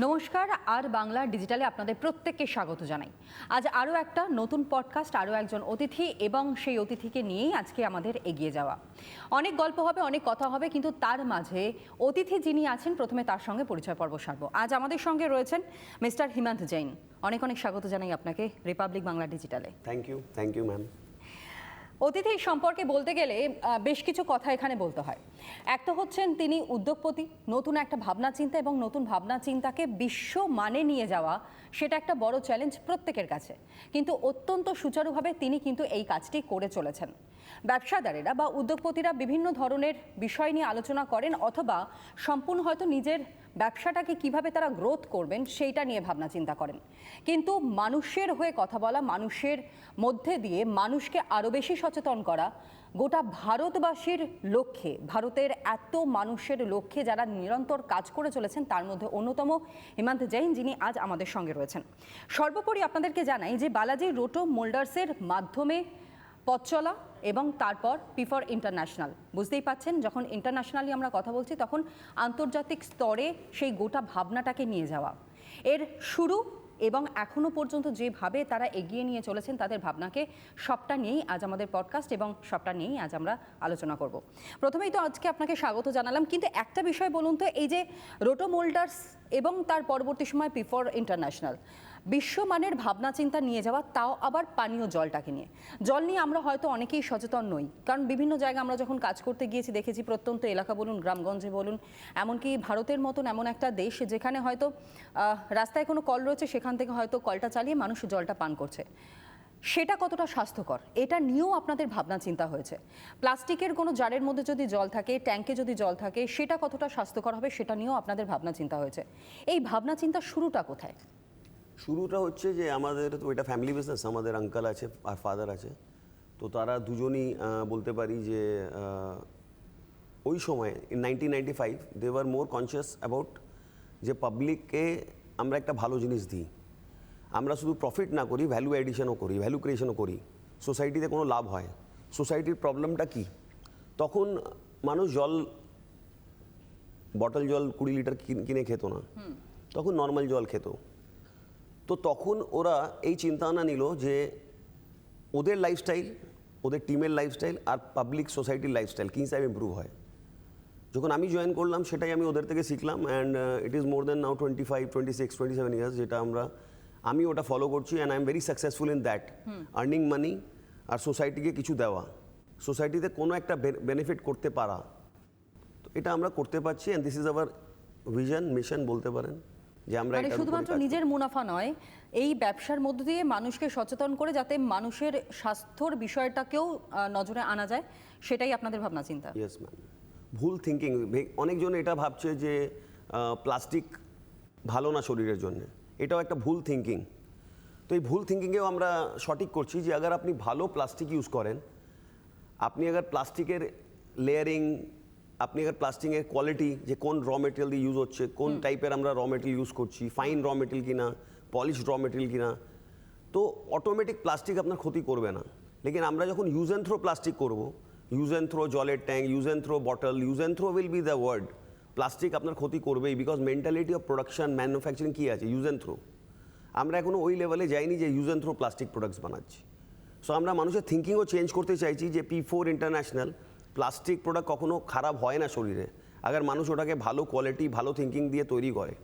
নমস্কার, আর বাংলা ডিজিটালে আপনাদের প্রত্যেককে স্বাগত জানাই। আজ আরও একটা নতুন পডকাস্ট, আরও একজন অতিথি এবং সেই অতিথিকে নিয়েই আজকে আমাদের এগিয়ে যাওয়া। অনেক গল্প হবে, অনেক কথা হবে, কিন্তু তার মাঝে অতিথি যিনি আছেন প্রথমে তার সঙ্গে পরিচয় পর্ব সারবো। আজ আমাদের সঙ্গে রয়েছেন মিস্টার হিমান্ত জৈন। অনেক অনেক স্বাগত জানাই আপনাকে রিপাবলিক বাংলা ডিজিটালে। Thank you ma'am. অতিথি সম্পর্কে বলতে গেলে বেশ কিছু কথা এখানে বলতে হয়। এক তো হচ্ছেন তিনি উদ্যোগপতি, নতুন একটা ভাবনা চিন্তা এবং নতুন ভাবনা চিন্তাকে বিশ্ব মানে নিয়ে যাওয়া, সেটা একটা বড় চ্যালেঞ্জ প্রত্যেকের কাছে, কিন্তু অত্যন্ত সুচারুভাবে তিনি কিন্তু এই কাজটি করে চলেছেন। ব্যবসাদারেরা বা উদ্যোগপতিরা বিভিন্ন ধরনের বিষয় নিয়ে আলোচনা করেন, অথবা সম্পূর্ণ হয়তো নিজের ব্যবসাটাকে কিভাবে তারা গ্রোথ করবেন সেইটা নিয়ে ভাবনা চিন্তা করেন। কিন্তু মানুষের হয়ে কথা বলা, মানুষের মধ্যে দিয়ে মানুষকে আরও বেশি সচেতন করা, গোটা ভারতবাসীর লক্ষ্যে, ভারতের এত মানুষের লক্ষ্যে যারা নিরন্তর কাজ করে চলেছেন, তার মধ্যে অন্যতম হিমান্ত জৈন, যিনি আজ আমাদের সঙ্গে রয়েছেন। সর্বোপরি আপনাদেরকে জানাই যে বালাজি রোটো মোল্ডার্সের মাধ্যমে পথ চলা এবং তারপর পিফর ইন্টারন্যাশনাল, বুঝতেই পাচ্ছেন যখন ইন্টারন্যাশনালি আমরা কথা বলছি তখন আন্তর্জাতিক স্তরে সেই গোটা ভাবনাটাকে নিয়ে যাওয়া, এর শুরু এবং এখনও পর্যন্ত যেভাবে তারা এগিয়ে নিয়ে চলেছেন তাদের ভাবনাকে, সবটা নিয়েই আজ আমাদের পডকাস্ট এবং সবটা নিয়েই আজ আমরা আলোচনা করব। প্রথমেই তো আজকে আপনাকে স্বাগত জানালাম, কিন্তু একটা বিষয় বলুন তো, এই যে রোটো মোল্ডার্স এবং তার পরবর্তী সময় পিফর ইন্টারন্যাশনাল, বিশ্বমানের ভাবনা চিন্তা নিয়ে যাওয়া, তাও আবার পানীয় জলটাকে নিয়ে। জল নিয়ে আমরা হয়তো অনেকেই সচেতন নই, কারণ বিভিন্ন জায়গায় আমরা যখন কাজ করতে গিয়েছি দেখেছি, প্রত্যন্ত এলাকা বলুন, গ্রামগঞ্জে বলুন, এমনকি ভারতের মতন এমন একটা দেশ যেখানে হয়তো রাস্তায় কোনো কল রয়েছে, সেখান থেকে হয়তো কলটা চালিয়ে মানুষ জলটা পান করছে। সেটা কতটা স্বাস্থ্যকর, এটা নিয়েও আপনাদের ভাবনা চিন্তা হয়েছে। প্লাস্টিকের কোনো জারের মধ্যে যদি জল থাকে, ট্যাঙ্কে যদি জল থাকে, সেটা কতটা স্বাস্থ্যকর হবে সেটা নিয়েও আপনাদের ভাবনা চিন্তা হয়েছে। এই ভাবনা চিন্তার শুরুটা কোথায়? শুরুটা হচ্ছে যে আমাদের তো এটা ফ্যামিলি বিজনেস, আমাদের আঙ্কাল আছে আর ফাদার আছে, তো তারা দুজনই বলতে পারি যে ওই সময় in 1995 they were more conscious about যে পাবলিককে আমরা একটা ভালো জিনিস দিই, আমরা শুধু প্রফিট না করি, ভ্যালু অ্যাডিশনও করি, ভ্যালু ক্রিয়েশনও করি, সোসাইটিতে কোনো লাভ হয়। সোসাইটির প্রবলেমটা কি, তখন মানুষ জল, বটল জল 20 লিটার কিনে খেত না, তখন নর্মাল জল খেত। তো তখন ওরা এই চিন্তাভাবনা নিল যে ওদের লাইফস্টাইল, ওদের টিমের লাইফস্টাইল আর পাবলিক সোসাইটির লাইফস্টাইল কী হিসাবে ইম্প্রুভ হয়। যখন আমি জয়েন করলাম সেটাই আমি ওদের থেকে শিখলাম, and it is more than now 25, 26, 27 years যেটা আমি ওটা ফলো করছি, and I am very successful in that, earning money আর সোসাইটিকে কিছু দেওয়া, সোসাইটিতে কোনো একটা বেনিফিট করতে পারা, তো এটা আমরা করতে পারছি। And this is our vision, mission বলতে পারেন, যে আমরা শুধুমাত্র নিজের মুনাফা নয়, এই ব্যবসার মধ্য দিয়ে মানুষকে সচেতন করে যাতে মানুষের স্বাস্থ্যর বিষয়টাকেও নজরে আনা যায়, সেটাই আপনাদের ভাবনা চিন্তা। Yes ma'am. ভুল থিঙ্কিং, অনেকজন এটা ভাবছে যে প্লাস্টিক ভালো না শরীরের জন্য, এটাও একটা ভুল থিঙ্কিং। তো এই ভুল থিঙ্কিংয়েও আমরা সঠিক করছি যে আগার আপনি ভালো প্লাস্টিক ইউজ করেন, আপনি আগার প্লাস্টিকের লেয়ারিং, আপনি আগার প্লাস্টিকের কোয়ালিটি, যে কোন র মেটেরিয়াল দিয়ে ইউজ হচ্ছে, কোন টাইপের আমরা র মেটেরিয়াল ইউজ করছি, ফাইন র মেটেরিয়াল কিনা, পলিশ র মেটেরিয়াল কিনা, তো অটোমেটিক প্লাস্টিক আপনার ক্ষতি করবে না। লেকিন আমরা যখন ইউজ অ্যান্ড থ্রো প্লাস্টিক করবো, ইউজ অ্যান্ড থ্রো জলের tank, use and throw bottle, use and throw will be the word, plastic আপনার ক্ষতি করবেই, because mentality of production, manufacturing কী আছে, ইউজ অ্যান্ড থ্রো। আমরা এখনও ওই লেভেলে যাইনি যে use and throw plastic products বানাচ্ছি। সো আমরা মানুষের থিঙ্কিংও চেঞ্জ করতে চাইছি যে P4 ইন্টারন্যাশনাল প্লাস্টিক প্রোডাক্ট কখনো খারাপ হয় না শরীরে, আবার মানুষ ওটাকে ভালো কোয়ালিটি, ভালো থিঙ্কিং দিয়ে তৈরি করে,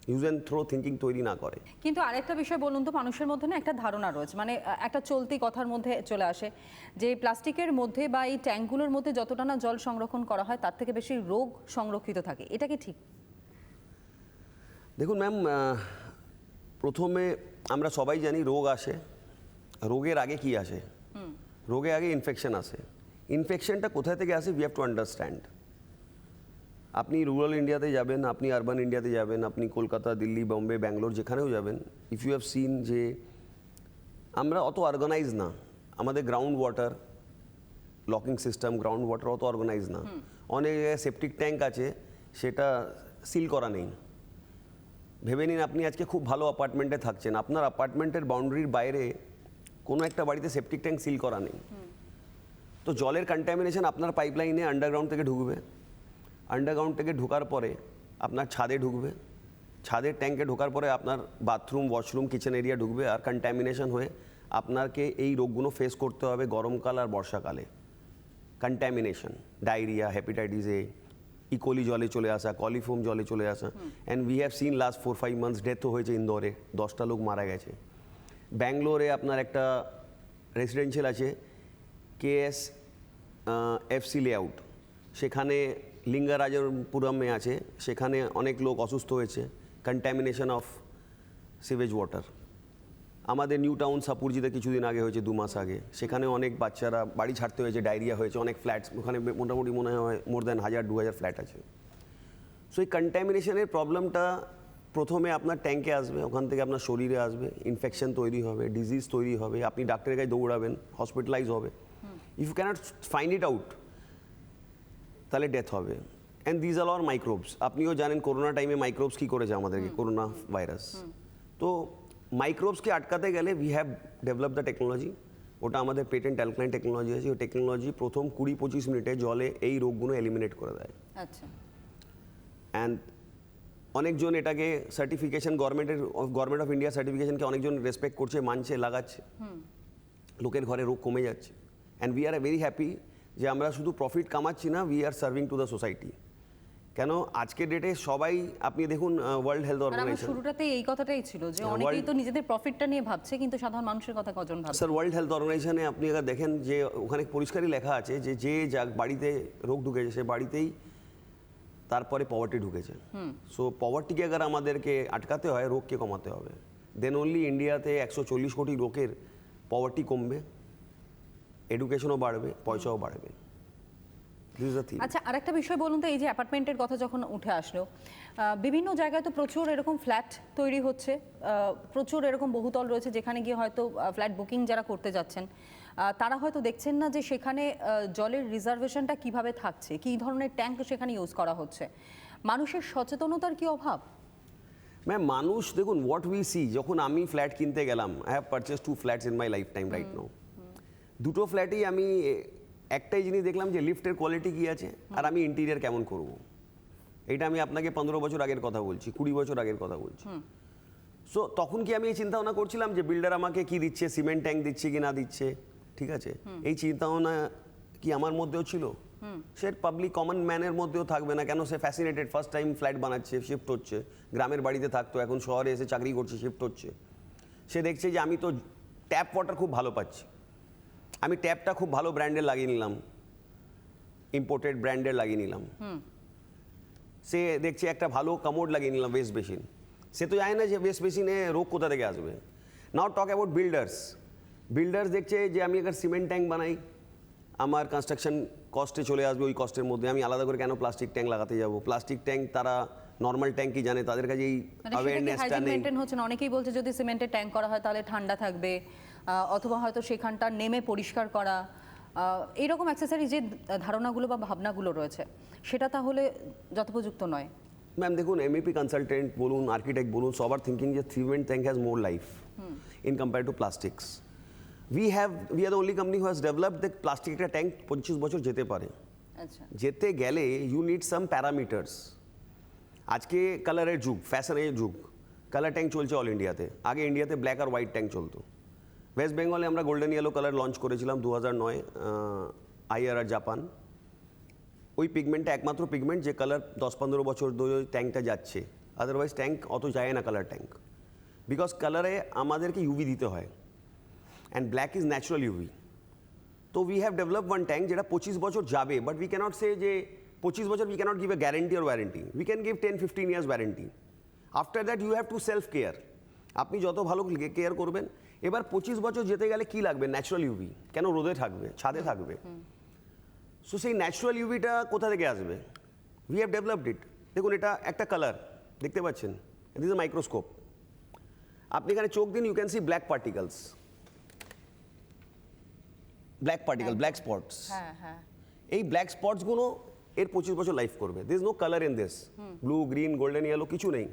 ইউজ অ্যান্ড থ্রো থিঙ্কিং তৈরি না করে। কিন্তু আরেকটা বিষয় বলুন তো, মানুষের মধ্যে না একটা ধারণা রয়েছে, মানে একটা চলতি কথার মধ্যে চলে আসে যে প্লাস্টিকের মধ্যে বা এই ট্যাঙ্কগুলোর মধ্যে যতটা না জল সংরক্ষণ করা হয় তার থেকে বেশি রোগ সংরক্ষিত থাকে, এটা কি ঠিক? দেখুন ম্যাম, প্রথমে আমরা সবাই জানি রোগ আসে, রোগের আগে কি আসে, রোগের আগে ইনফেকশন আসে। ইনফেকশনটা কোথায় থেকে আসে, উই হ্যাভ টু আন্ডারস্ট্যান্ড। আপনি রুরাল ইন্ডিয়াতে যাবেন, আপনি আরবান ইন্ডিয়াতে যাবেন, আপনি কলকাতা, দিল্লি, বোম্বে, ব্যাঙ্গালোর যেখানেও যাবেন, ইফ ইউ হ্যাভ সিন যে আমরা অত অর্গানাইজ না, আমাদের ground water locking system, ground water অত অর্গানাইজ না, অনেক জায়গায় সেপটিক ট্যাঙ্ক আছে সেটা সিল করা নেই। ভেবে নিন আপনি আজকে খুব ভালো অ্যাপার্টমেন্টে থাকছেন, আপনার অ্যাপার্টমেন্টের বাউন্ডারির বাইরে কোনো একটা বাড়িতে সেপটিক ট্যাঙ্ক সিল করা নেই, তো জলের কন্টামিনেশন আপনার পাইপলাইনে আন্ডারগ্রাউন্ড থেকে ঢুকবে, আন্ডারগ্রাউন্ড থেকে ঢোকার পরে আপনার ছাদে ঢুকবে, ছাদের ট্যাঙ্কে ঢোকার পরে আপনার বাথরুম ওয়াশরুম কিচেন এরিয়া ঢুকবে আর কন্ট্যামিনেশন হয়ে আপনাকে এই রোগগুলো ফেস করতে হবে গরমকাল আর বর্ষাকালে। Contamination, diarrhoea, hepatitis A, E coli জলে চলে আসা, কলিফর্ম জলে চলে আসা। And we have seen last 4-5 months ডেথও হয়েছে ইন্দোরে, 10টা লোক মারা গেছে। ব্যাঙ্গালোরে আপনার একটা রেসিডেন্সিয়াল আছে KS FC লেআউট, সেখানে লিঙ্গারাজপুরমে আছে, সেখানে অনেক লোক অসুস্থ হয়েছে কন্ট্যামিনেশন অফ সিভেজ ওয়াটার। আমাদের নিউ টাউন সাপুরজিতে কিছুদিন আগে হয়েছে, 2 মাস আগে, সেখানে অনেক বাচ্চারা বাড়ি ছাড়তে হয়েছে, ডায়রিয়া হয়েছে, অনেক ফ্ল্যাটস ওখানে মোটামুটি মনে হয় মোর দ্যান 1000-2000 ফ্ল্যাট আছে। সো এই কন্ট্যামিনেশনের প্রবলেমটা প্রথমে আপনার ট্যাঙ্কে আসবে, ওখান থেকে আপনার শরীরে আসবে, ইনফেকশন তৈরি হবে, ডিজিজ তৈরি হবে, আপনি ডাক্তারের কাছে দৌড়াবেন, হসপিটালাইজ হবে। If you can't find it out তাহলে ডেথ হবে। And these are all microbes. আপনিও জানেন করোনা টাইমে মাইক্রোবস কী করেছে আমাদেরকে, করোনা ভাইরাস। তো মাইক্রোবসকে আটকাতে গেলে we have develop the technology, ওটা আমাদের পেটেন্ট অ্যালকালাইন টেকনোলজি আছে। ওই টেকনোলজি প্রথম 20-25 মিনিটে জলে এই রোগগুলো এলিমিনেট করে দেয়। আচ্ছা। অ্যান্ড অনেকজন এটাকে সার্টিফিকেশন গভর্নমেন্ট অফ ইন্ডিয়া সার্টিফিকেশনকে অনেকজন রেসপেক্ট করছে, মানছে, লাগাচ্ছে, লোকের ঘরে রোগ কমে যাচ্ছে। And we are very happy যে আমরা শুধু প্রফিট কামাচ্ছি না, we are serving to the society. কেন আজকের ডেটে সবাই, আপনি দেখুন ওয়ার্ল্ড হেলথ আর আমার অর্গানাইজেশন, শুরুটাতেই এই কথাটাই ছিল যে অনেকেই তো নিজেদের প্রফিটটা নিয়ে ভাবছে, কিন্তু সাধারণ মানুষের কথা কজন ভাবছে? স্যার ওয়ার্ল্ড হেলথ অর্গানাইজেশনে আপনি আগে দেখেন যে ওখানে পরিষ্কারই লেখা আছে যে যে বাড়িতে রোগ ঢুকেছে সে বাড়িতেই তারপরে পভার্টি ঢুকেছে। সো পভার্টিকে আগে আমাদেরকে আটকাতে হয়, রোগকে কমাতে হবে। দেন অনলি ইন্ডিয়াতে 140 কোটি লোকের পভার্টি কমবে, এডুকেশনও বাড়বে, পয়সাও বাড়বে। This is the thing. আচ্ছা, আরেকটা বিষয় বলুন তো, এই যে অ্যাপার্টমেন্টের কথা যখন উঠে আসলো, বিভিন্ন জায়গায় তো প্রচুর এরকম ফ্ল্যাট তৈরি হচ্ছে, প্রচুর এরকম বহুতল রয়েছে যেখানে গিয়ে হয়তো ফ্ল্যাট বুকিং যারা করতে যাচ্ছেন তারা হয়তো দেখছেন না যে সেখানে জলের রিজার্ভেশনটা কিভাবে থাকছে, কী ধরনের ট্যাঙ্ক সেখানে ইউজ করা হচ্ছে। মানুষের সচেতনতার কি অভাব? ম্যাম মানুষ দেখুন, হোয়াট উই সি, যখন আমি ফ্ল্যাট কিনতে গেলাম, I have purchase 2 flats in my life time right now. দুটো ফ্ল্যাটেই আমি একটাই জিনিস দেখলাম যে লিফটের কোয়ালিটি কী আছে আর আমি ইন্টেরিয়ার কেমন করব। এটা আমি আপনাকে 15 বছর আগের কথা বলছি, 20 বছর আগের কথা বলছি। সো তখন কি আমি এই চিন্তা ভাবনা করছিলাম যে বিল্ডার আমাকে কি দিচ্ছে, সিমেন্ট ট্যাঙ্ক দিচ্ছে কি না দিচ্ছে, ঠিক আছে, এই চিন্তা ভাবনা কি আমার মধ্যেও ছিল? সে পাবলিক কমন ম্যানের মধ্যেও থাকবে না কেন? সে ফ্যাসিনেটেড, ফার্স্ট টাইম ফ্ল্যাট বানাচ্ছে, শিফট হচ্ছে, গ্রামের বাড়িতে থাকতো, এখন শহরে এসে চাকরি করছে, শিফট হচ্ছে। সে দেখছে যে আমি তো ট্যাপ ওয়াটার খুব ভালো পাচ্ছি, আমি ট্যাপটা খুব ভালো ব্র্যান্ডের লাগিয়ে নিলাম, ইম্পোর্টেড ব্র্যান্ডের লাগিয়ে নিলাম। সে দেখছে একটা ভালো কামোড লাগিয়ে নিলাম, ওয়েস্ট বেসিন। সে তো জানে না যে ওয়েস্ট বেসিনে রোগ কোথা থেকে আসবে। নাও টক অ্যাবাউট বিল্ডার্স। বিল্ডার্স দেখছে যে আমি আগে সিমেন্ট ট্যাঙ্ক বানাই, আমার কনস্ট্রাকশন কস্টে চলে আসবে, ওই কস্টের মধ্যে আমি আলাদা করে কেন প্লাস্টিক ট্যাঙ্ক লাগাতে যাব? প্লাস্টিক ট্যাঙ্ক তারা নর্মাল ট্যাঙ্কই জানে, তাদের কাছে এই অ্যাওয়ারনেসটা নেই। মেইনটেইন হচ্ছে না। অনেকেই বলছে যদি সিমেন্টের ট্যাঙ্ক করা হয় তাহলে ঠান্ডা থাকবে, অথবা হয়তো সেখানটা নেমে পরিষ্কার করা, এইরকম অ্যাক্সেসরি যে ধারণাগুলো বা ভাবনাগুলো রয়েছে সেটা তাহলে যথোপযুক্ত নয়। ম্যাম দেখুন, এমইপি কনসালটেন্ট বলুন, আর্কিটেক্ট বলুন, সবার থিঙ্কিং যে cement tank has more life in compare to plastics. We are the only company who has developed that plastic একটা ট্যাঙ্ক 25 বছর যেতে পারে। আচ্ছা, যেতে গেলে ইউ নিড সাম প্যারামিটার্স। আজকে কালারের যুগ, ফ্যাশনের যুগ, কালার ট্যাঙ্ক চলছে অল ইন্ডিয়াতে। আগে ইন্ডিয়াতে ব্ল্যাক আর হোয়াইট ট্যাঙ্ক চলতো। ওয়েস্ট বেঙ্গলে আমরা গোল্ডেন ইয়েলো কালার লঞ্চ করেছিলাম 2009 IRR জাপান। ওই পিগমেন্টটা একমাত্র পিগমেন্ট যে কালার 10-15 বছর ধরে ট্যাঙ্কটা যাচ্ছে, আদারওয়াইজ ট্যাঙ্ক অত যায় না কালার ট্যাঙ্ক, বিকজ কালারে আমাদেরকে ইউভি দিতে হয় and black is natural UV. তো we have develop one tank যেটা 25 বছর যাবে, বাট উই ক্যানট সে যে 25 বছর we can't give a guarantee or warranty. We can give 10-15 years warranty. After that you have to self care. আপনি যত ভালো care করবেন। এবার 25 বছর যেতে গেলে কি লাগবে? Natural UV. কেন? রোদে থাকবে, ছাদে থাকবে। সো সেই ন্যাচারাল ইউভিটা কোথা থেকে আসবে? উই হ্যাভ ডেভেলপড ইট। দেখুন এটা একটা কালার দেখতে পাচ্ছেন, দিস ইজ মাইক্রোস্কোপ। আপনি এখানে চোখ দিন, you can see black particles, black spots. এই ব্ল্যাক স্পটসগুলো এর 25 বছর লাইফ করবে। This no colour in this, blue, green, golden, yellow কিছু নেই।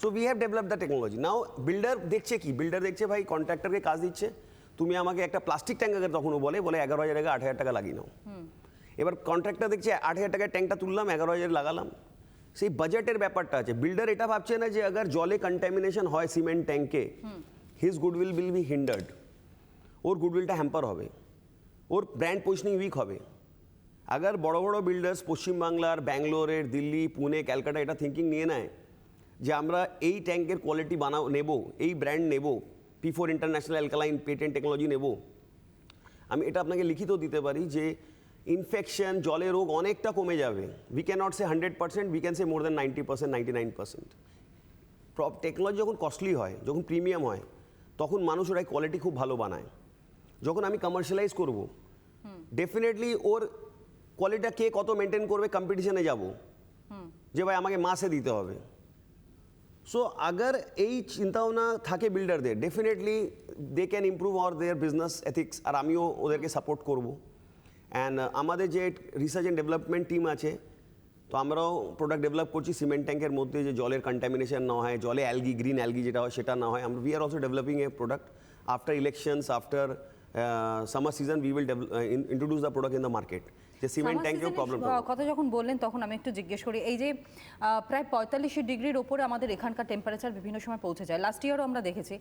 So we have develop the technology. Now builder দেখছে কি? বিল্ডার দেখছে ভাই কন্ট্রাক্টরকে কাজ দিচ্ছে, তুমি আমাকে একটা প্লাস্টিক ট্যাঙ্ক আগে তখনও বলে 11,000 টাকা 8,000 টাকা লাগিয়ে নাও। এবার কন্ট্রাক্টর দেখছে 8,000 টাকায় ট্যাঙ্কটা তুললাম, 11,000 লাগালাম, সেই বাজেটের ব্যাপারটা আছে। বিল্ডার এটা ভাবছে না যে अगर জলে কন্টামিনেশন হয় সিমেন্ট ট্যাঙ্কে, his goodwill will be hindered, ওর গুডউইলটা হ্যাম্পার হবে, ওর ব্র্যান্ড পজিশনিং উইক হবে। আগার বড় বড় বিল্ডার্স পশ্চিমবাংলার, ব্যাঙ্গালোরের, দিল্লি, পুনে, ক্যালকাটা এটা থিঙ্কিং নিয়ে নেয় যে আমরা এই ট্যাঙ্কের কোয়ালিটি নেব, এই ব্র্যান্ড নেব, P4 international alkaline patent technology নেব, আমি এটা আপনাকে লিখিত দিতে পারি যে ইনফেকশন, জলের রোগ অনেকটা কমে যাবে। We can not say 100%, we can say more than 90%, 99%। Technology যখন কস্টলি হয়, যখন প্রিমিয়াম হয়, তখন মানুষ ওরা কোয়ালিটি খুব ভালো বানায়। যখন আমি কমার্শিয়ালাইজ করব, ডেফিনেটলি ওর কোয়ালিটিটা কে কত মেনটেন করবে, কম্পিটিশনে যাব যে ভাই আমাকে মাসে দিতে হবে। সো আগার এই চিন্তাভাবনা থাকে বিল্ডারদের, definitely they can improve our their business ethics, আর আমিও ওদেরকে সাপোর্ট করব। অ্যান্ড আমাদের যে রিসার্চ অ্যান্ড ডেভেলপমেন্ট টিম আছে, তো আমরাও প্রোডাক্ট ডেভেলপ করছি সিমেন্ট ট্যাঙ্কের মধ্যে যে জলের কন্টামিনেশন না হয়, জলে অ্যালগি, গ্রিন অ্যালগি যেটা হয় সেটা না হয়। আমরা we are also developing A product. After elections, after summer season we will introduce the product in the market, যে সিমেন্ট ট্যাঙ্কেও প্রবলেম কথা যখন বললেন তখন আমি একটু জিজ্ঞেস করি, এই যে প্রায় 45 ডিগ্রির ওপরে আমাদের এখানকার টেম্পারেচার বিভিন্ন সময় পৌঁছে যায়, লাস্ট ইয়ারও আমরা দেখেছি।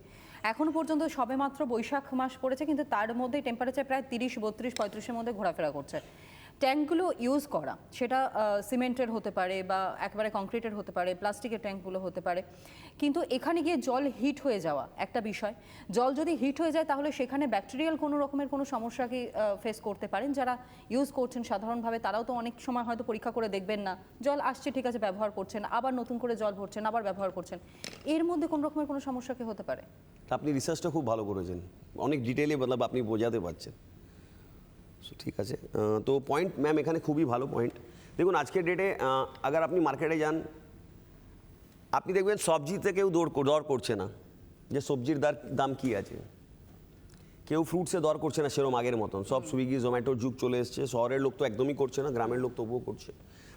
এখনো পর্যন্ত সবেমাত্র বৈশাখ মাস পড়েছে, কিন্তু তার মধ্যে টেম্পারেচার প্রায় 30, 32, 35-এর মধ্যে ঘোরাফেরা করছে। ট্যাঙ্কগুলো ইউজ করা, সেটা সিমেন্টের হতে পারে বা একেবারে কংক্রিটের হতে পারে, প্লাস্টিকের ট্যাঙ্কগুলো হতে পারে, কিন্তু এখানে গিয়ে জল হিট হয়ে যাওয়া একটা বিষয়। জল যদি হিট হয়ে যায় তাহলে সেখানে ব্যাকটেরিয়াল কোনো রকমের কোনো সমস্যা কি ফেস করতে পারেন যারা ইউজ করছেন সাধারণভাবে? তারাও তো অনেক সময় হয়তো পরীক্ষা করে দেখবেন না, জল আসছে ঠিক আছে ব্যবহার করছেন, আবার নতুন করে জল ভরছেন, আবার ব্যবহার করছেন, এর মধ্যে কোনো রকমের কোনো সমস্যা কি হতে পারে? আপনি রিসার্চটা খুব ভালো করেছেন, অনেক ডিটেলে মতলব আপনি বোঝাতে পারছেন। ঠিক আছে, তো পয়েন্ট ম্যাম এখানে খুবই ভালো পয়েন্ট। দেখুন আজকের ডেটে আগার আপনি মার্কেটে যান, আপনি দেখবেন সবজিতে কেউ দর করছে না যে সবজির দাম কী আছে, কেউ ফ্রুটসে দর করছে না সেরকম আগের মতন। সব সুইগি জোম্যাটোর যুগ চলে এসছে। শহরের লোক তো একদমই করছে না, গ্রামের লোক তবুও করছে।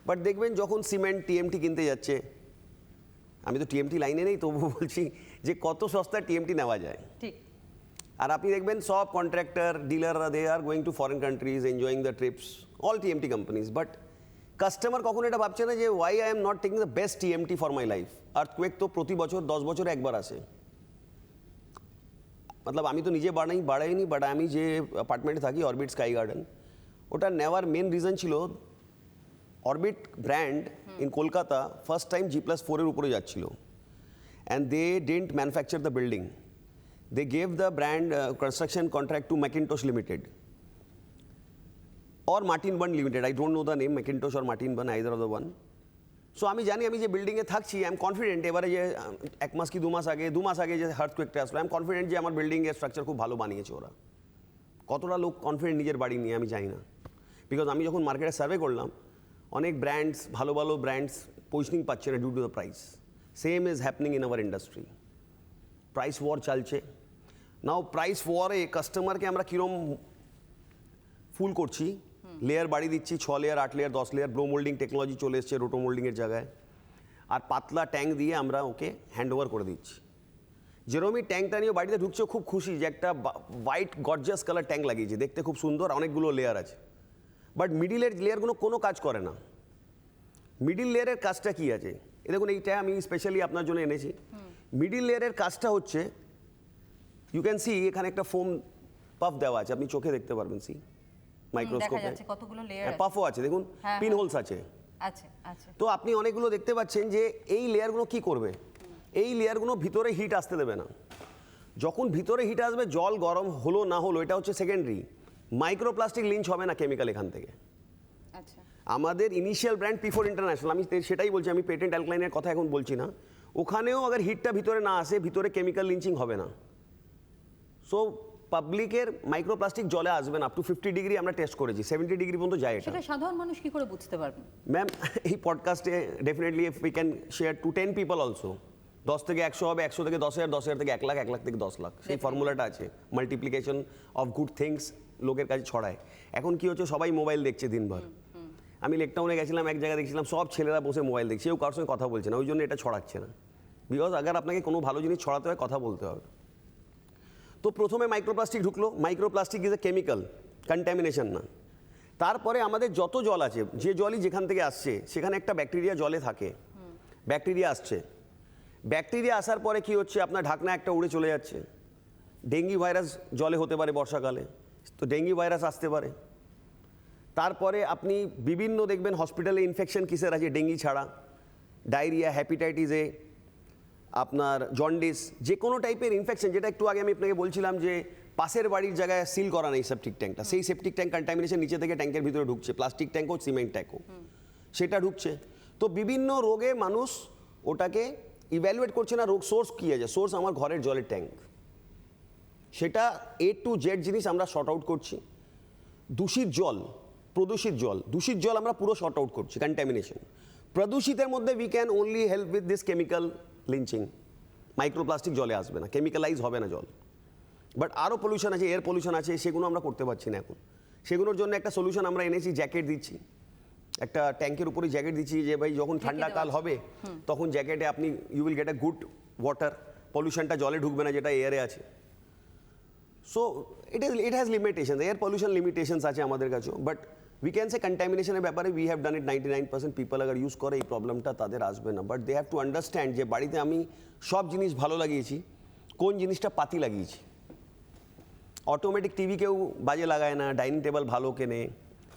বাট দেখবেন যখন সিমেন্ট টিএমটি কিনতে যাচ্ছে, আমি তো টিএমটি লাইনে নেই তবুও বলছি যে কত সস্তা টিএমটি নেওয়া যায়। ঠিক। আর আপনি দেখবেন সব কন্ট্রাক্টর, ডিলাররা they are going to foreign countries, enjoying the trips, all TMT companies. But customer কখনো এটা ভাবছে না যে why I am not taking the best TMT for my life. Earthquake তো প্রতি বছর 10 বছরে একবার আসে। মতলব আমি তো নিজে বাড়াইনি, বাট আমি যে অ্যাপার্টমেন্টে থাকি, অরবিট স্কাই গার্ডেন, ওটা নেওয়ার মেন রিজন ছিল Orbit brand in Kolkata first time G+4 এর উপরে যাচ্ছিল, and they didn't manufacture the building. They gave the brand construction contract to Macintosh Limited or Martin Bund Limited. I don't know the name, Macintosh or Martin Bund, either of the one. So আমি জানি আমি যে বিল্ডিংয়ে থাকছি, I am confident এবারে যে 1 মাস কি 2 মাস আগে যে আর্থকুয়েকটা আসলো, আই এম কনফিডেন্ট যে আমার বিল্ডিংয়ের স্ট্রাকচার খুব ভালো বানিয়েছে ওরা। কতটা লোক কনফিডেন্ট নিজের বাড়ি নিয়ে আমি জানি না, বিকজ আমি যখন মার্কেটে সার্ভে করলাম অনেক ব্র্যান্ডস, ভালো ভালো ব্র্যান্ডস পজিশনিং পাচ্ছে না due to the price. Same is happening in our industry. Price war চলছে। নাও প্রাইস ওয়ারে কাস্টমারকে আমরা কীরকম ফুল করছি, লেয়ার বাড়ি দিচ্ছি, 6 layer, 8 layer, 10 layer, blow moulding technology চলে এসছে রোটো মোল্ডিংয়ের জায়গায়, আর পাতলা ট্যাঙ্ক দিয়ে আমরা ওকে হ্যান্ড ওভার করে দিচ্ছি। যেরকমই ট্যাঙ্কটা নিয়ে বাড়িতে ঢুকছে খুব খুশি যে একটা হোয়াইট গর্জিয়াস কালার ট্যাঙ্ক লাগিয়েছে, দেখতে খুব সুন্দর, অনেকগুলো লেয়ার আছে। বাট মিডিলের লেয়ারগুলো কোনো কাজ করে না। মিডিল লেয়ারের কাজটা কী আছে? এ দেখুন, এইটা আমি স্পেশালি আপনার জন্য এনেছি। মিডিল লেয়ারের কাজটা হচ্ছে, ইউ ক্যান সি এখানে একটা ফোম পাফ দেওয়া আছে, আপনি চোখে দেখতে পারবেন, সি মাইক্রোস্কোপে কতগুলো লেয়ার, পাফও আছে, দেখুন পিন হোলস আছে। আচ্ছা আচ্ছা। তো আপনি অনেকগুলো দেখতে পাচ্ছেন যে এই লেয়ারগুলো কি করবে, এই লেয়ারগুলো ভিতরে হিট আসতে দেবে না। যখন ভিতরে হিট আসবে, জল গরম হলো না হলো এটা হচ্ছে সেকেন্ডারি, মাইক্রোপ্লাস্টিক লিঞ্চ হবে না কেমিক্যাল এখান থেকে। আচ্ছা। আমাদের ইনিশিয়াল ব্র্যান্ড P4 ইন্টারন্যাশনাল, আমি সেটাই বলছি, আমি পেটেন্ট অ্যালকালাইনের কথা এখন বলছি না। ওখানেও আবার হিটটা ভিতরে না আসে, ভিতরে কেমিক্যাল লিঞ্চিং হবে না। সো পাবলিকের মাইক্রোপ্লাস্টিক জলে আসবে না। আপ টু 50 ডিগ্রি আমরা টেস্ট করেছি, 70 ডিগ্রি পর্যন্ত যায় এটা। সেটা সাধারণ মানুষ কি করে বুঝতে পারবেন? ম্যাম এই পডকাস্টে definitely if we can share to 10 people also, 10 থেকে 100 হবে, 100 থেকে 10,000, 10,000 থেকে 1 লাখ, 1 লাখ থেকে 10 লাখ, সেই ফর্মুলাটা আছে। মাল্টিপ্লিকেশন অফ গুড থিংস লোকের কাছে ছড়ায়। এখন কি হচ্ছে, সবাই মোবাইল দেখছে দিনভর। আমি লেকটাউনে গেছিলাম, এক জায়গায় দেখছিলাম সব ছেলেরা বসে মোবাইল দেখছে, কেউ কারোর সঙ্গে কথা বলছে না, ওই জন্য এটা ছড়াচ্ছে না। বিকজ আগার আপনাকে কোনো ভালো জিনিস ছড়াতে হয়, কথা বলতে হবে। তো প্রথমে মাইক্রোপ্লাস্টিক ঢুকলো। Microplastic is a chemical, contamination না। তারপরে আমাদের যত জল আছে, যে জলই যেখান থেকে আসছে, সেখানে একটা ব্যাকটেরিয়া জলে থাকে, ব্যাকটেরিয়া আসছে, ব্যাকটেরিয়া আসার পরে কি হচ্ছে, আপনার ঢাকনা একটা উড়ে চলে যাচ্ছে। ডেঙ্গি ভাইরাস জলে হতে পারে বর্ষাকালে, তো ডেঙ্গি ভাইরাস আসতে পারে। তারপরে আপনি বিভিন্ন দেখবেন হসপিটালে ইনফেকশন কিসের আছে ডেঙ্গি ছাড়া, ডায়রিয়া, হ্যাপিটাইটিস এ, আপনার জন্ডিস, যে কোনো টাইপের ইনফেকশন, যেটা একটু আগে আমি আপনাকে বলছিলাম যে পাশের বাড়ির জায়গায় সিল করা নেই সেপটিক ট্যাঙ্কটা, সেই সেপটিক ট্যাঙ্ক কন্টামিনেশন নিচে থেকে ট্যাঙ্কের ভিতরে ঢুকছে, প্লাস্টিক ট্যাঙ্ক হোক সিমেন্ট ট্যাঙ্ক হোক, সেটা ঢুকছে। তো বিভিন্ন রোগে মানুষ ওটাকে ইভ্যালুয়েট করছে না রোগ সোর্স কী আছে, সোর্স আমার ঘরের জলের ট্যাঙ্ক, সেটা A to Z জিনিস আমরা শর্ট আউট করছি। দূষিত জল, দূষিত জল আমরা পুরো শর্ট আউট করছি, কন্টামিনেশন। প্রদূষিতের মধ্যে we can only help with this chemical lynching, microplastic জলে আসবে না, কেমিক্যালাইজ হবে না জল। বাট আরও পলিউশন আছে, এয়ার পলিউশন আছে, সেগুলো আমরা করতে পারছি না এখন। সেগুলোর জন্য একটা সলিউশন আমরা এনেছি, জ্যাকেট দিচ্ছি, একটা ট্যাঙ্কের উপরে জ্যাকেট দিচ্ছি, যে ভাই যখন ঠান্ডা কাল হবে তখন জ্যাকেটে আপনি you will get a good water, পলিউশনটা জলে ঢুকবে না যেটা এয়ারে আছে। So it has limitation, air pollution limitations আছে আমাদের কাছেও, বাট উই ক্যান সে কন্টামিনেশনের ব্যাপারে we have done it 99% people আগার ইউজ করে এই প্রবলেমটা তাদের আসবে না। But they have to understand যে বাড়িতে আমি সব জিনিস ভালো লাগিয়েছি, কোন জিনিসটা পাতি লাগিয়েছি। অটোমেটিক টিভি কেউ বাজে লাগায় না, ডাইনিং টেবিল ভালো কেনে,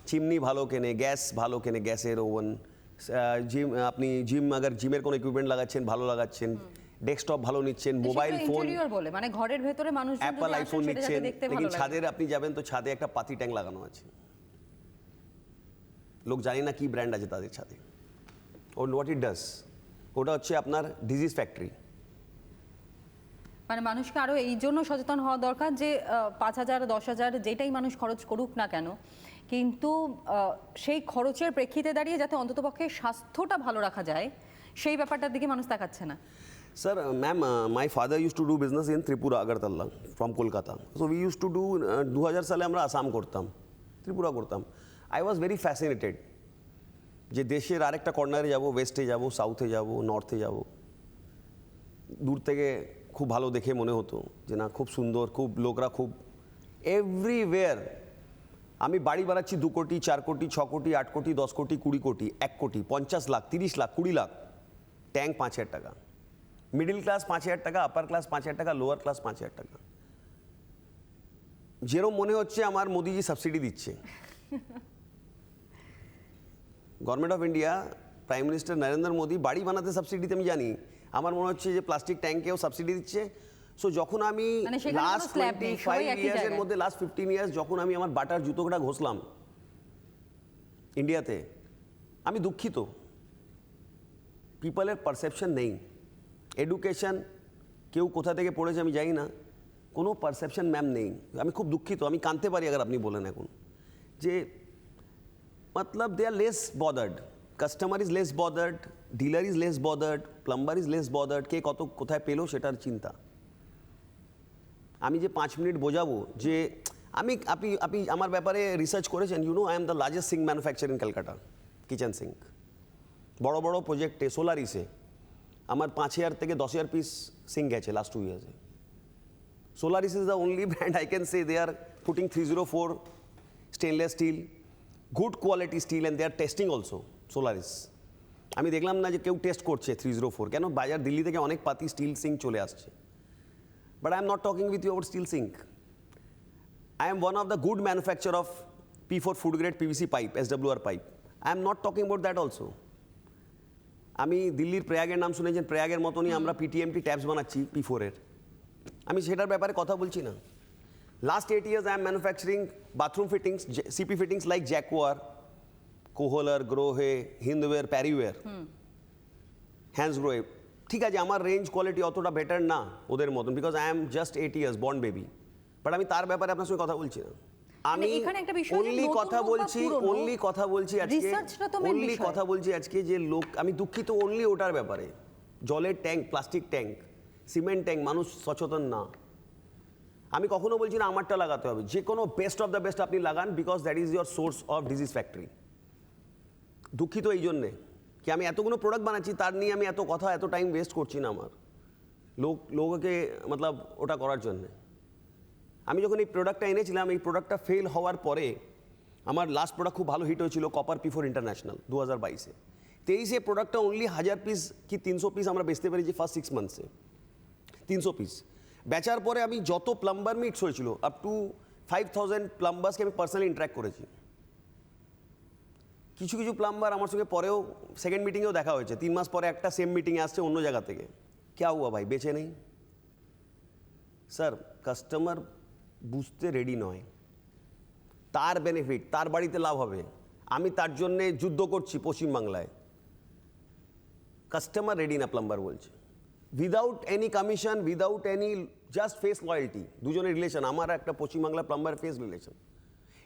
চিমনি ভালো কেনে, গ্যাস ভালো কেনে, গ্যাসের ওভেন, আপনি জিমের কোনো ইকুইপমেন্ট লাগাচ্ছেন ভালো লাগাচ্ছেন, ডেস্কটপ ভালো নিচ্ছেন, মোবাইল ফোন বলে মানে ঘরের ভেতরে মানুষ অ্যাপল আইফোন নিচ্ছেন, লেকিন ছাদের আপনি যাবেন তো ছাদে একটা পাতি ট্যাঙ্ক লাগানো আছে, লোক জানি না কি ব্র্যান্ড আছে তাদের ছাদে, ও হোয়াট ইট ডাজ, ওটা হচ্ছে আপনার ডিজিজ ফ্যাক্টরি। মানে মানুষকে আরো এই জন্য সচেতন হওয়া দরকার যে 5,000 10,000 যেটাই মানুষ খরচ করুক না কেন, কিন্তু সেই খরচের প্রেক্ষিতে দাঁড়িয়ে যাতে অন্ততপক্ষে স্বাস্থ্যটা ভালো রাখা যায় সেই ব্যাপারটার দিকে মানুষ তাকাচ্ছে না। Sir, ma'am, my father used to do business in Tripura, Agartala, from Kolkata. So we used to do 2000 সালে আমরা আসাম করতাম, ত্রিপুরা করতাম। I was very fascinated যে দেশের আরেকটা কর্নারে যাব, ওয়েস্টে যাব, সাউথে যাব, নর্থে যাব। দূর থেকে খুব ভালো দেখে মনে হতো যে না খুব সুন্দর, খুব লোকরা খুব এভরিওয়্যার। আমি বাড়ি বাড়াচ্ছি 2 কোটি 4 কোটি 6 কোটি 8 কোটি 10 কোটি 20 কোটি 1 কোটি 50 লাখ 30 লাখ 20 লাখ, ট্যাঙ্ক 5,000 টাকা, মিডিল ক্লাস 5,000 টাকা, আপার ক্লাস 5,000 টাকা, লোয়ার ক্লাস 5,000 টাকা। যেরকম মনে হচ্ছে আমার মোদিজি সাবসিডি দিচ্ছে। Government of India, prime minister Narendra Modi বাড়ি বানাতে সাবসিডি দিতে আমি জানি, আমার মনে হচ্ছে যে প্লাস্টিক ট্যাঙ্কেও সাবসিডি দিচ্ছে। সো যখন আমি লাস্ট 25 ইয়ার্সের মধ্যে লাস্ট 15 ইয়ার্স যখন আমি আমার বাটার জুতোটা ঘষলাম ইন্ডিয়াতে, আমি দুঃখিত, পিপলের পারসেপশন নেই। এডুকেশন কেউ কোথা থেকে পড়েছে আমি জানি না, কোনো পারসেপশন ম্যাম নেই। আমি খুব দুঃখিত, আমি কাঁদতে পারি আগে আপনি বলেন এখন যে মতলব they are less bothered, customer is less bothered, dealer is less bothered, plumber is less bothered, কে কত কোথায় পেলো সেটার চিন্তা। আমি যে 5 মিনিট বোঝাবো যে আপনি আমার ব্যাপারে রিসার্চ করেছেন, you know I am the largest sink manufacture in Calcutta, kitchen sink. বড় বড় প্রজেক্টে সোলারিসে আমার 5,000 থেকে 10,000 পিস সিঙ্ক গেছে লাস্ট 2 ইয়ার্সে। Solaris is the only brand I can say they are putting 304 stainless steel, good quality steel, and they are testing also Solaris. আমি দেখলাম না যে কেউ টেস্ট করছে 304, কেন বাজার দিল্লি থেকে অনেক পাতি স্টিল সিঙ্ক চলে আসছে। But I am not talking with you about steel sink. I am one of the good manufacturer of P4 food grade PVC pipe, SWR pipe. I am not talking about that also. আমি দিল্লির প্রয়াগের নাম শুনেছেন, প্রয়াগের মতনই আমরা PTMT taps বানাচ্ছি P4 এর, আমি সেটার ব্যাপারে কথা বলছি না। Last 8 years I am manufacturing bathroom fittings, CP fittings like Jaquar, Kohler, Grohe, Hindware, Parryware, Hansgrohe। ঠিক আছে, আমার রেঞ্জ কোয়ালিটি অতটা বেটার না ওদের মতন, because I am just 8 years born baby, but আমি তার ব্যাপারে আপনার সঙ্গে কথা বলছি না। আমি অনলি কথা বলছি আজকে যে লোক, আমি দুঃখিত অনলি ওটার ব্যাপারে, জলের tank, plastic tank, cement tank, মানুষ সচেতন না। আমি কখনো বলছি না আমারটা লাগাতে হবে, যে কোনো বেস্ট অফ দ্য বেস্ট আপনি লাগান, because that is your source of disease factory. দুঃখিত এই জন্যে কি আমি এতগুলো প্রোডাক্ট বানাচ্ছি, তার নিয়ে আমি এত কথা এত টাইম ওয়েস্ট করছি না আমার লোককে মতলব ওটা করার জন্যে। আমি যখন এই প্রোডাক্টটা এনেছিলাম, এই প্রোডাক্টটা ফেল হওয়ার পরে আমার লাস্ট প্রোডাক্ট খুব ভালো হিট হয়েছিল, কপার P4 ইন্টারন্যাশনাল 2022-এ। 23 প্রোডাক্টটা অনলি 1000 পিস কি 300 পিস আমরা বেচতে পেরেছি ফার্স্ট 6 মান্থসে, 300 পিস। বেচার পরে আমি যত প্লাম্বার মিটস হয়েছিল আপ টু 5000 প্লাম্বার্সকে আমি পার্সোনালি ইন্টারাক্ট করেছি। কিছু কিছু প্লাম্বার আমার সঙ্গে পরেও সেকেন্ড মিটিংয়েও দেখা হয়েছে, 3 মাস পরে একটা সেম মিটিংয়ে আসছে অন্য জায়গা থেকে। ক্যা হুয়া ভাই, বেচে নেই? স্যার, কাস্টমার বুঝতে রেডি নয়, তার বেনিফিট, তার বাড়িতে লাভ হবে, আমি তার জন্যে যুদ্ধ করছি পশ্চিমবাংলায়। কাস্টমার রেডি না, প্লাম্বার বলছে। Without any commission, without any, just face loyalty, দুজনের রিলেশন। আমার একটা পশ্চিমবাংলা প্লাম্বার ফেস রিলেশন।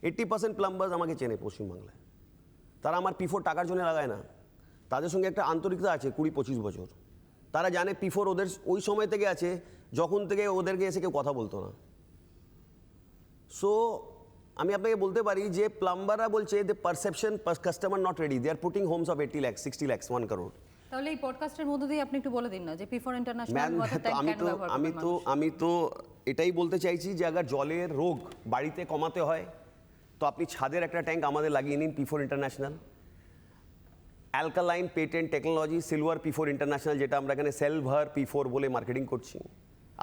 80% প্লাম্বার্স আমাকে চেনে পশ্চিমবাংলায়। তারা আমার P4 টাকার জন্য লাগায় না, তাদের সঙ্গে একটা আন্তরিকতা আছে 20-25 বছর। তারা জানে P4 ওদের ওই সময় থেকে আছে যখন থেকে ওদেরকে এসে কেউ কথা বলতো না। সো আমি আপনাকে বলতে পারি যে প্লাম্বাররা বলছে the perception customer not ready, they are putting homes of 80 lakhs, 60 lakhs, 1 crore। তাহলে এই পডকাস্টের মধ্যে দিয়ে আপনি একটু বলে দিন না যে P4 ইন্টারন্যাশনাল ম্যাম, আমি তো এটাই বলতে চাইছি যে আগার জলের রোগ বাড়িতে কমাতে হয় তো আপনি ছাদের একটা ট্যাঙ্ক আমাদের লাগিয়ে নিন, P4 international. Alkaline patent technology silver P4 international, যেটা আমরা এখানে সিলভার P4 বলে মার্কেটিং করছি।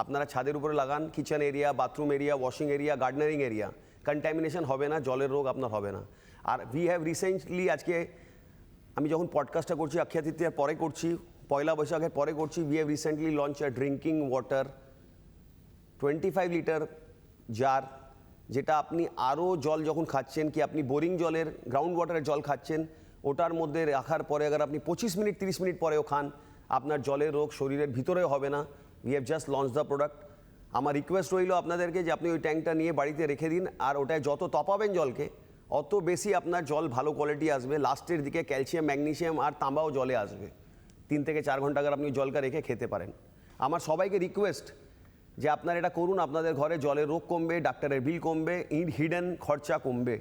আপনারা ছাদের উপরে লাগান, kitchen area, bathroom area, washing area, gardening area, contamination হবে না, জলের রোগ আপনার হবে না। আর উই হ্যাভ রিসেন্টলি, আজকে আমি যখন পডকাস্টটা করছি অক্ষয় তৃতীয়ার পরে করছি, পয়লা বৈশাখের পরে করছি, we have recently launch a drinking water 25 litre jar, যেটা আপনি আরও জল যখন খাচ্ছেন, কি আপনি বোরিং জলের, গ্রাউন্ড ওয়াটারের জল খাচ্ছেন, ওটার মধ্যে রাখার পরে আবার আপনি 25 মিনিট 30 মিনিট পরেও খান, আপনার জলের রোগ শরীরের ভিতরেও হবে না। We have just launch the product. আমার রিকোয়েস্ট রইল আপনাদেরকে যে আপনি ওই ট্যাঙ্কটা নিয়ে বাড়িতে রেখে দিন, আর ওটায় যত তপাবেন জলকে অত বেশি আপনার জল ভালো কোয়ালিটি আসবে। লাস্টের দিকে ক্যালসিয়াম, ম্যাগনেসিয়াম আর তামাও জলে আসবে। 3 থেকে 4 ঘন্টা আগে আপনি জলটা রেখে খেতে পারেন। আমার সবাইকে রিকোয়েস্ট যে আপনারা এটা করুন, আপনাদের ঘরে জলের রোগ কমবে, ডাক্তারের বিল কমবে, হিডেন খরচা কমবে।